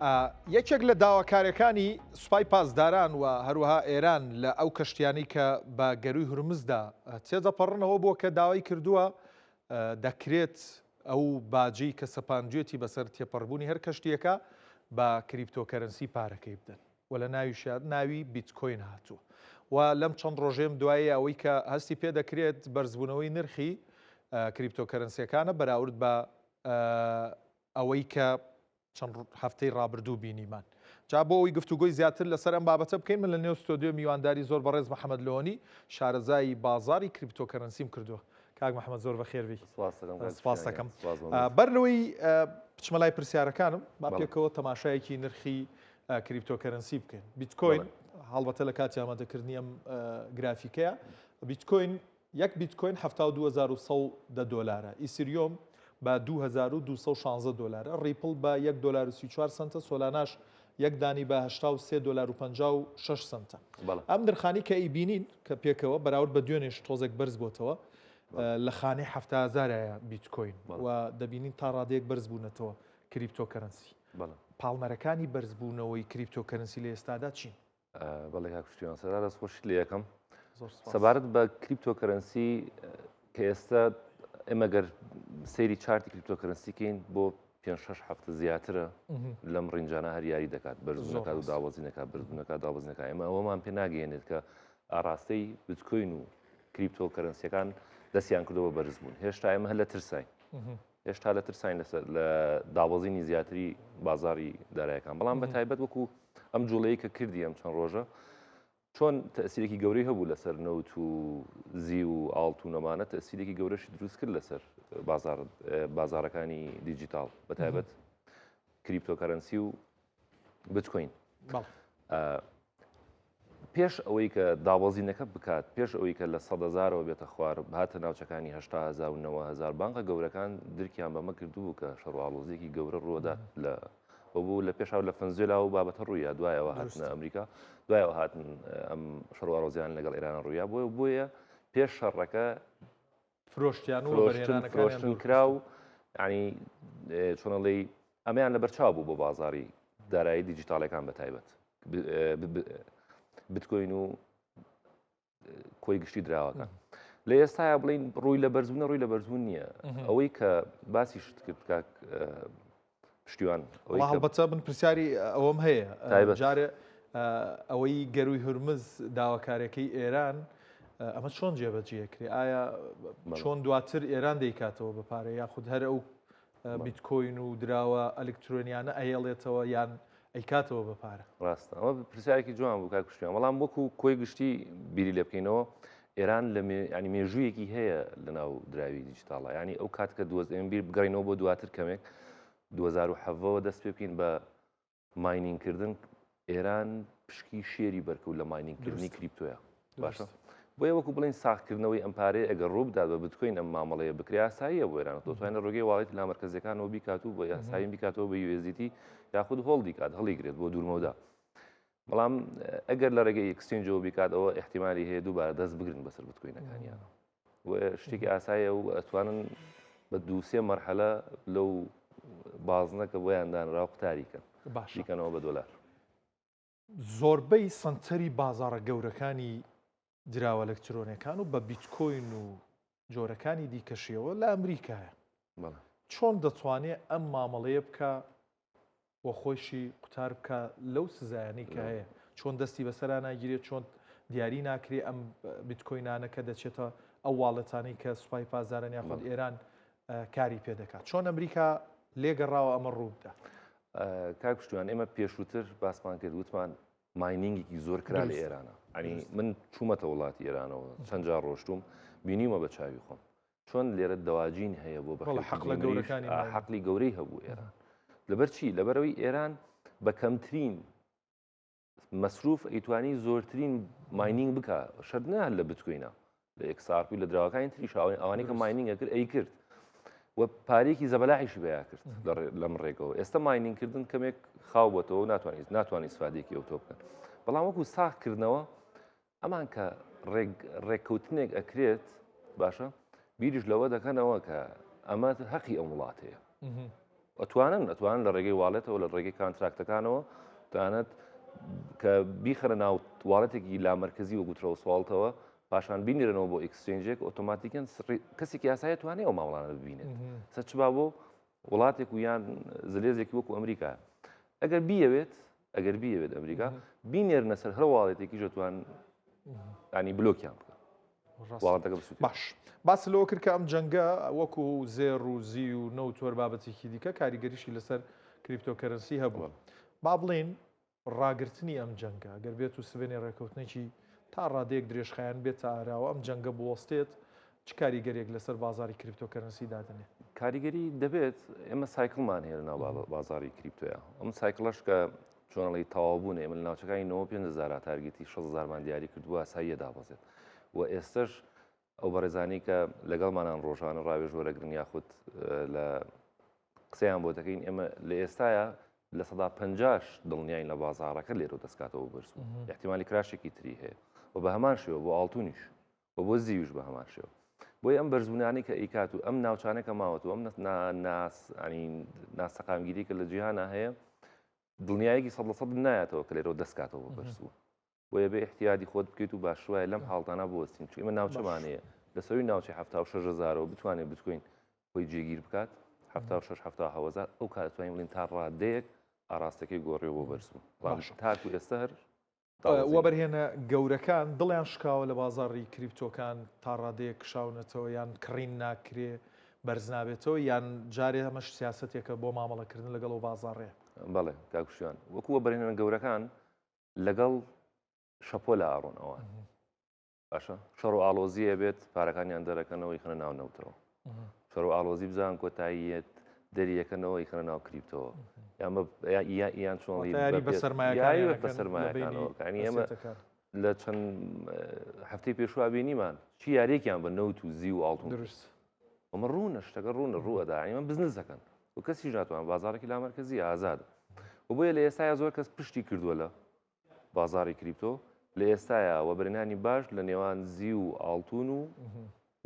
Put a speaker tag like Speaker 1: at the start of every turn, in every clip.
Speaker 1: یەکێک لە داواکاریەکانی سوپای پاسداران و هەروەها ئێران لە ئەو کەشتیانەی کە بە گەروی هورمزدا تێدەپەڕنەوە بووە کە داوای کردووە دەکرێت ئەو باجەی کە سەپاندوێتی بەسەر تێپەڕبوونی هەر کەشتیەکە بە کریپتۆکەرەنسی پارەکەی بدەن و لە ناویشیان ناوی بیتکۆین هاتووە و لەم چەند ڕۆژێم دوایی ئەوەی کە هەستی پێ دەکرێت بەرزبوونەوەی نرخی کریپتۆکەرەنسیەکانە بەراورد بە ئەوەی کە چەند هەفتەی ڕابردوو بینیمان جا بۆ ئەوی گفتوگۆی زیاتر لەسەر ئەم بابەتە بکەین من لە نێو ستۆدیۆ میوانداری زۆر بەڕێز محەممەد لۆنی شارەزایی بازاری کریپتۆکەرەنسیم کردووە کاک محەممەد زۆر بەخێربی سپاس دەکەم بەرلەوەی بچمە لای پرسیارەکانم با پێکەوە تەماشایەکی نرخی کریپتۆکەرەنسی بکەین بیتکۆین هەڵبەتە لە کاتی ئامادەکردنی ئەم گرافیکەیە بیتکۆین یەک بیتکۆین 72100 دۆلارە ئیسریۆم بە 2216 دلار ریپل بە 1 دلار و 34 سنتە سۆلاناش یەک دانی بە 83 دلار و 56 سنتە ئەم نرخانی کە ئیبینین کە پێکەوە بەراورد بە دوێنێش تۆزێک بەرز بۆتەوە لە خانەی 70000 بیتکۆین و دەبینین تا ڕادەیەک بەرز بوونەتەوە کریپتۆکەرەنسی پاڵمەرەکانی بەرزبوونەوەی کریپتۆکەرەنسی لە ئێستادا چین؟
Speaker 2: بەڵێ کاکوشتیان سەدا دەستخۆشی لە یەکەم سەبارەت بە کریپتۆکەرەنسی کە ئێستا ئێمە گەر سەیری چارتی کریپتۆکەرەنسیکەین بۆ 5-6 هەفتە زیاترە لەم ڕینجانە هەر یاری دەکات بەرزبوونەکات و داوەزینەکە بەرزبوونەکە داوەزینەکە ئێمە ئەوەمان پێ ناگەێنێت کە ئاراستەی بیتکۆین و کریپتۆکەرەنسیەکان دەستیان کردەوە بەرزبوون هێشتا ئێمە هەر لە ترساین هێشتا لە ترساین لە داوەزینی زیاتری بازاری دارایەکان بەڵام بە تایبەت وەکو ئەم جوڵەیە کە کردی ئەم چەند ڕۆژە چۆن تەسیرێکی گەورەی هەبوو لەسەر نەوت و زی و ئاڵت و نەمانە تەسیرێکی گەورەشی دروست کرد لەسەر بازارەکانی دیجیتال بە تایبەت کریپتۆکەرەنسی و بتکۆین پێش ئەوەی کە داوەزینەکە بکات پێش ئەوەی کە لە 100,000ەوە بێتە خوار هاتە ناوچەکانی 80,000 و 90,000 بانقە گەورەکان درکیان بەمە کردووە کە شەڕواڵۆزیێکی گەورە ڕۆدات لە بوو لە پێشاو لە فەنزوێلا و بابەتە ڕوویە دوایەوە هاتنە ئەمریکا دوایەوە هاتن ئەم شەڕواڵۆزیان لەگەڵ ئێران ڕوویا بۆیە پێش شەڕەکە فرۆشتن کرا و ینی چۆنەڵی ئەمەیان لە بەرچاو بوو بۆ بازاری دارایی دیجیتالەکان بە تایبەت بتکۆین و کۆی گشتی دراوەکان لە ئێستاە بڵین ڕووی لە بەرزبوونە ڕووی لە بەرزبوون نییە ئەوەی کە باسی شت کرد کاک پشتیوان
Speaker 1: هەڵبەتە من پرسیاری ئەوەم هەیە جارێ ئەوەی گەروی هورمز داواکاریەکەی ئێران ئەمە چۆن جێبەجێکری ئایا چۆن دواتر ئێران دەیکاتەوە بە پارە یاخود هەر ئەو بیتکۆین و دراوە ئەلکترۆنیانە ئەهێڵێتەوە یان ئەیکاتەوە بە پارە
Speaker 2: ڕاستە ئەمە پرسیارێکی جوان بوو کاک پشتیوان بەڵام وەکو کۆی گشتی بیری لێ بکەینەوە ئێران لە ینی مێژوویەکی هەیە لە ناو دراوی دیجیتاڵە ینی ئەو کات کە بیر بگەڕینەوە بۆ دواتر کەمێک 2007ەوە دەست پێ بکەین بە ماینینگکردن ئێران پشکی شێری بەرکەوت لە ماینینگکردنی کریپتۆیە باشە بۆیە وەکو بڵین ساختکردنەوەی ئەم پارەیە ئەگەر ڕوو بدات بە بتکۆین ئەم مامەڵەیە بکرێ یاساییە بۆ ئێران دەتوانێت ڕۆگەی واڵێتی لا مەرکەزیەکانەوە بیکات و بە یاسایی بیکاتەوە بە USDT یاخود هۆڵدی کات هەڵیگرێت بۆ دوورمەوەدا بەڵام ئەگەر لە ڕێگەی ئەکسچێنجەوە بیکاتەوە احتیمالی هەیە دووبارە دەست بگرن بەسەر بتکۆینەکانیانە شتێکی ئاساییە و ئەتوانن بە 2-3 مەرحەلە لەو بازنەکە بۆیاندانرا قوتاریکەن باشیکەنەوە بە دۆلار
Speaker 1: زۆربەی سنتەری بازاڕە گەورەکانی دراوە ئەلکترۆنیەکان و بە بیتکۆین و جۆرەکانی دیکەشیەوە لە ئەمریکایە چۆن دەتوانێت ئەم مامەڵەیە بکە بۆ خۆشی قوتار بکە لەو سزایانی کە هەیە چۆن دەستی بەسەرا ناگیرێت چۆن دیاری ناکرێ ئەم بیتکۆینانە کە دەچێتە ئەو واڵەتانی کە سوپای پازارن یاخود ئێران کاری پێ دەکات چۆن ئەمریکا لێگەڕاوە ئەمە ڕوو بدە
Speaker 2: کاک پشتیوان ئێمە پێشووتر باسمان کرد وتمان ماینینگێکی زۆر کرا لە ئێرانە ئەنی من چوومەتە وڵاتی ئێرانەوە چەند جار ڕۆشتوم بینیمە بە چاوی خۆم چۆن لێرە دەواجین هەیە بۆ حەقلی گەورەی هەبوو ئێران لەبەر چی لەبەرەوەی ئێران بە کەمترین مەسروف ئەیتوانی زۆرترین ماینینگ بکە شەرت نەهەن لە بتکۆینە لە ئێکسارپی لە دراوەکانی تریش ئەوانەی کە ماینینگە کرد ئەی کرد و پارێکی زەبەلاحیشی بەیا کرد لەم ڕێگەوە ئێستا ماینینگکردن کەمێک خاو بۆتەوە ناتوانانی سوادێکی ئەو تۆ بکەن بەڵام وەکو ساختکردنەوە ئەمان کە ڕێککەوتنێک ئەکرێت باشە بیریش لەوە دەکەنەوە کە ئەمە حەقی ئەم وڵاتەیە ئەتوانن لە ڕێگەی واڵێتەوە لە ڕێگەی کانتراکتەکانەوە دەیانێت کە بیخەنە ناو واڵەتێکی لامەرکزی و گوترەوە سواڵتەوە پاشان بینێرنەوە بۆ ئەکسچێنجێک ئۆتۆماتیکەن کەسێکی یاسایە توانێت ئەو ماوەڵانە ببینێت سەر چ بۆ وڵاتێک و یان زلێزێکی وەکو ئەمریکا ئەگەر بیەوێت ئەمریکا بینێرنە سەر هەر واڵێتێکی ژەتوان ینی بلۆکیان بکە واڵەتەکە بسووت
Speaker 1: باش باس لەوە کرد کە ئەم جەنگە وەکو زێڕ و زی و نەوتۆر بابەتێکی دیکە کاریگەریشی لەسەر کریپتۆکەرنسی هەبووە با بڵێن ڕاگررتنی ئەم جەنگە گەر بێت و سبێنێ ڕێکەوتنێکی تا ڕادەیەک درێژخایان بێتە ئاراوە ئەم جەنگە بوەستێت چ کاریگەرێک لەسەر بازاری کریپتۆکەرنسی دادنێ
Speaker 2: کاریگەری دەبێت ئێمە سایکڵمان هەیە لەناو بازاری کریپتۆیە ئەم سایکڵەش کە چۆنەڵی تەواوبوون ئێمە لە ناوچەکانی 95,000 تارگێتی 6,000مان دیاری کردووە ساییە دابەزێت و ئێستش ئەو بەڕێزانی کە لەگەڵمانان ڕۆژانە ڕاوێژوەرەگرن یاخود لە قسەیان بۆ دەکەین ئێمە لە ئێستاە لە 150 دڵنیاین لە بازارەکە لێرە دەستکاتەوە بەرز احتیمالی کراشێکی تری هەیە و بە هەمان شێوە بۆ ئاڵتونیش و بۆ زیوش بە هەمان شێوە بۆی ئەم بەرزبوونانی کە ئیکات و ئەم ناوچانێکە ماوەت و ئەم ناسەقامگیری کە لە جیهانە هەیە دڵنیایەکی 100% نایەتەوە کە لێرەوە دەستکاتەوە بەرزوە بۆیە بێ احتیادی خۆت بکەیت و باشوایە لەم حاڵتانە بوەستین چون ئمە ناوچەمانەیە لەسەروی ناوچەی 76,000ەوە بتوانێت بتکوین خۆی جێگیر بکات 76,000 ئەو کاتتوانین بڵین تا ڕادەیەک ئاراستەکەی گۆڕێەوە بۆ بەرزبوو تاکو ئێستا هەر
Speaker 1: وەبەرهێنە گەورەکان دڵیان شکاوە لە بازاڕی کریپتۆکان تا ڕادەیە کشاونەتەوە یان کڕین ناکرێ بەرز نابێتەوە یان جارێ هەمەش سیاسەتێکە بۆ مامەڵەکردن لەگەڵ و بازاڕێ
Speaker 2: بەڵێ کاکوشیان وەکووە بەرهێنە گەورەکان لەگەڵ شەپۆ لە ئاڕۆن ئەوان باشە شەڕ و ئالۆزیە بێت پارەکانیان دەرەکەنەوەی خنە ناو نەوتەوە شەڕ و ئالۆزی بزان کۆتاییەت دەریەکەنەوەی خنە ناو کریپتەوە یان چۆنڵی
Speaker 1: بە
Speaker 2: سەرمایەکانەوەکانی ئێمە لە چەند هەفتەی پێشوا بینیمان چی یاریێکیان بە نەوت و زی و ئاڵتون
Speaker 1: درست
Speaker 2: ئەمە ڕوونە شتەکە ڕوونە ڕووەدا ئێمە بزنس دەکەن و کەسی ناتوان بازارێکی لامەرکزی ئازادە و بۆیە لە ئێستاە زۆر کەس پشتی کردووە لە بازاری کریپتۆ لە ئێستاە وە برێنانی باش لە نێوان زی و ئاڵتون و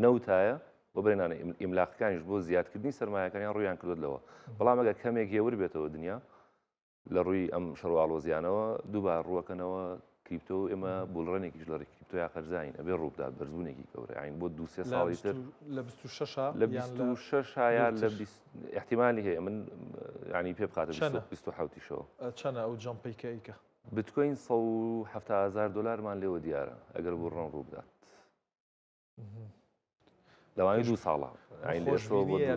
Speaker 2: نەوتایە بۆ برێنانە ئیملاقەکانیش بۆ زیادکردنی سەرمایەکانیان ڕویان کردوەوە بەڵام ئەگە کەمێک هێور بێتەوە دنیا لە ڕووی ئەم شەڕواڵۆزیانەوە دووبار ڕوەکەنەوە کریپتۆ ئێمە بولڕێنێکیش لە کریپتۆیا خەرزین ئەبێ ڕووبدات بەرزبوونێکی گەورە عین بۆ 2-3 ساڵی تر
Speaker 1: لە 26
Speaker 2: لە 26 یان لە احتیمالی هەیە من ینی پێ بخاتە 27شەوە
Speaker 1: چەنە ئەو جەمپیکەیکە
Speaker 2: بتکۆین 170,000 دلارمان لێوە دیارە ئەگەر بۆ ڕۆن ڕووبدات لەوانی 2 ساڵە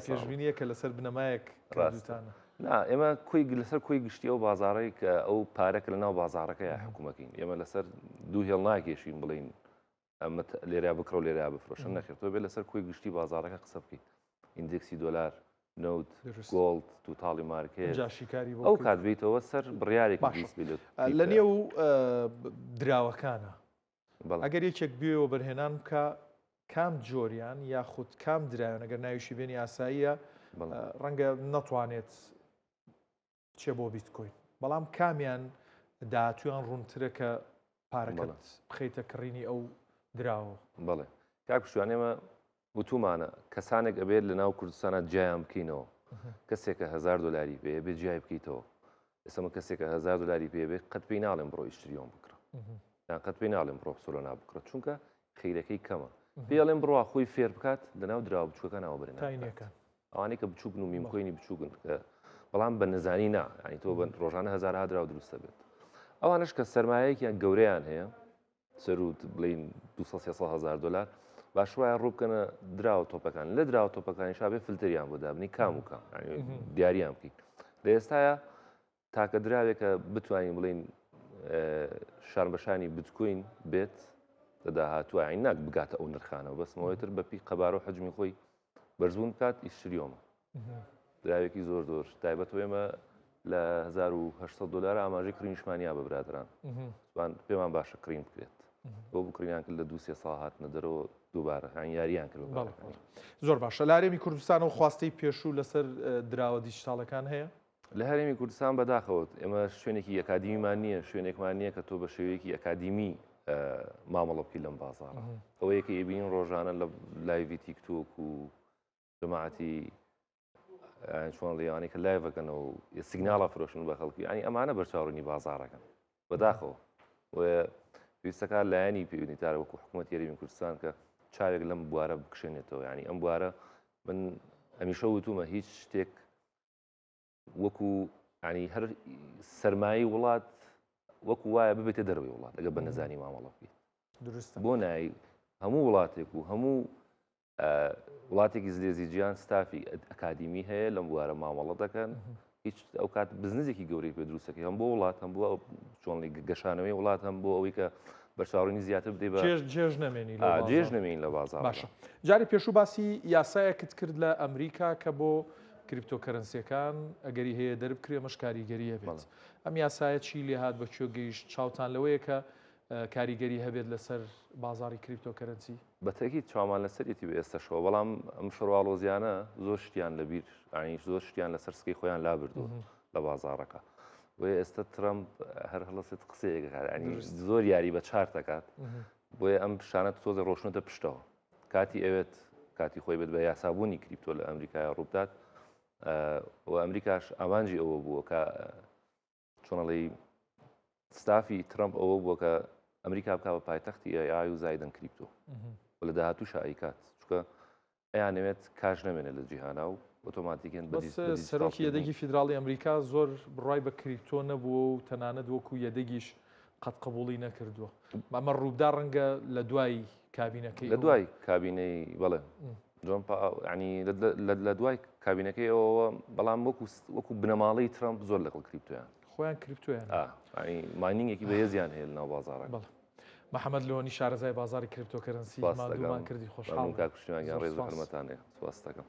Speaker 1: پێشبینیە کە لەسەر بنەمایەک ڕاستانە
Speaker 2: ئێمە کۆی لەسەر کۆی گشتی ئەو بازارڕی کە ئەو پارێک لە ناو بازارەکە یا حکوومەکەین ئێمە لەسەر دوو هێڵ ناکێشین بڵین ئەمە لێرا بکڕە و لێرا بفرۆشن نەخێتەوە بێت لەسەر کۆی گشتی بازارەکە قسە بکەیت ئیندێکسی دۆلار نەوت گۆڵد توتاڵی مارکێت ئەو کات بیتەوە سەر بڕیارێکی
Speaker 1: لە نێو دراوەکانە ئەگەر یەکێک بێەوە بەرهێنان بکە کام جۆریان یاخود کام درایەن ئەگەر ناویشی بێنی ئاساییە ڕەنگە نەتوانێت چێ بۆ بیتکۆین بەڵام کامیان داهاتویان ڕوونترە کە پارەکەت بخەیتە کڕینی ئەو دراوە
Speaker 2: بەڵێ کاکوشتوان ئێمە وتومانە کەسانێک ئەبێت لە ناو کوردستانە جیان بکەینەوە کەسێکە 1000 دلاری پێ بێت جیای بکەیتەوە ئێسمە کەسێکە 1000 دلاری پێ بێت قەت پێی ناڵێن بڕۆ ئیشتریۆن بکڕە یان قەت پێی ناڵێن بڕۆ سۆلۆنا بکڕە چونکە خەیرەکەی کەمە پێڵێن بڕوا خۆی فێر بکات لەناو دراوە بچووەکە ناوە برێن ئەوانەی کە بچووکن و میمکۆینی بچووکن کە بەڵام بە نزانی نا ینی تۆ ڕۆژانە 1000 دراوە دروستە بێت ئەوانش کە سەرمایەکیان گەورەیان هەیە سەرروت بڵین 200,000 دلار باشوایە ڕووبکەنە دراوە تۆپەکان لە دراوە تۆپەکانی شابێ فلتریان بۆ دابنی کام و کام دیاریان بکەین لە ئێستاە تاکە دراوێکە بتوانین بڵین شاربەشانی بتکوین بێت لە داهاتوە عین ناک بگاتە ئەو نرخانەوە بەسمەوەیتر بەپی قەبار و حەجمی خۆی بەرزبوون بکات ئیشتریۆمە دراوێکی زۆر زۆر تایبەتەوە ئێمە لە 1800 دلار ئاماژەی کڕینیشمانیا بە برادران پێمان باشە کڕین بکرێت بۆ بکڕینیان کرد لە 2-3 ساڵ هاتنە دەرەوە دووبارە یاریان کرد
Speaker 1: زۆر باشە لە هەرێمی کوردستانەوە خواستەی پێشوو لەسەر دراوە دیجیتاڵەکان هەیە
Speaker 2: لە هەرێمی کوردستان بەداخەوت ئێمە شوێنێکی ئەکادیمیمان نییە شوێنێکمان نییە کە تۆ بە شێوەیەکی ئەکادیمی مامەڵە بکەی لەم بازاڕە ئەوەیە کە ئێبین ڕۆژانە لە لایڤی تیکتۆک و جەماعەتی چۆن لێوانی کە لایڤەکەن و سیگناڵە فرۆشن بە خەڵکی ینی ئەمانە بەرچاوڕنی بازارەکەن بەداخەوە پێویستەکە لایەنی پەیوەندیدارە وەکو حکوومەت یاریمی کوردستان کە چاوێک لەم بوارە بکشێنێتەوە ینی ئەم بوارە من ئەمیشە وتومە هیچ شتێک وەکو ینی هەر سەرمایی وڵات وەکو وایە ببێتە دەروی وڵات ئەگە بە نەزانی مامەڵە بکەیت بۆ نایی هەموو وڵاتێک و هەموو وڵاتێکی زلێزی گیان ستافی ئەکادیمی هەیە لەم بوارە مامەڵە دەکەن هیچ ئەو کات بزنسێکی گەورەی پێ دروستەکەی هەم بۆ وڵات هەم بۆ چۆنی گەشانەوەی وڵات هەم بۆ ئەوەی کە بەرچاوڕێنی زیاتر بدەی بە
Speaker 1: جێژ نەمێنی
Speaker 2: جێژ نەمێنین لە بازار
Speaker 1: باشە جاری پێشوو باسی یاسایەکت کرد لە ئەمریکا کە بۆ کریپتۆکەرنسیەکان ئەگەری هەیە دەربکرێ مەش کاریگەریە بێت ئەم یاسایە چی لێ هات بە کوێ گەیشت چاوتان لەوەیە کە کاریگەری هەبێت لەسەر بازاری کریپتۆکەرنسی
Speaker 2: بەتەکی چامان لەسەرێتی بە ئێستاشەوە بەڵام ئەم شڕواڵۆزیانە زۆر شتیان لەبیر ینی زۆر شتیان لەسەر سکەی خۆیان لابردووە لە بازارەکە بۆیە ئێستا ترەمپ هەر هەڵەسێت قسەیەکات ینی زۆر یاری بە چار دەکات بۆیە ئەم شانە تۆزە ڕۆشنەتە پشتەوە کاتی ئەوێت کاتی خۆی بێت بە یاسابوونی کریپتۆ لە ئەمریکای ڕوودات و ئەمریکاش ئامانجی ئەوە بووە کە چۆنەڵی ستافی ترەمپ ئەوە بووە کە ئەمریکا بکە بە پایتەختی ئای و زایدن کریپتۆ لە داهاتوو شایکات چکە ئەیانەوێت کاژ نەمێنێت لە جیهانا و ئۆتۆماتیکن
Speaker 1: سەرۆکی یەدەگی فیدراڵی ئەمریکا زۆر بڕای بە کریپتۆ نەبووە و تەنانەت وەکو یەدەگیش قەت قبوڵی نەکردووە ئەمە ڕوودا ڕەنگە لە دوای کابینەکەی
Speaker 2: لە دوای کابینەی بڵێ ینی لە دوای کابینەکەی ئەوە بەڵام وەکو بنەماڵی ترەمپ زۆر لەگەڵ کریپتۆیان
Speaker 1: خۆیان کریپتۆیان
Speaker 2: ماینینگێکی بەهێزیان هەیە لەناو بازارە
Speaker 1: محەممەد لەوەنی شارەزای بازاری کریپتۆکەرنسی مادومان کردی خۆشحاڵ
Speaker 2: کاکوشتیان ڕێز بە خرمەتانێ سواس دەکەم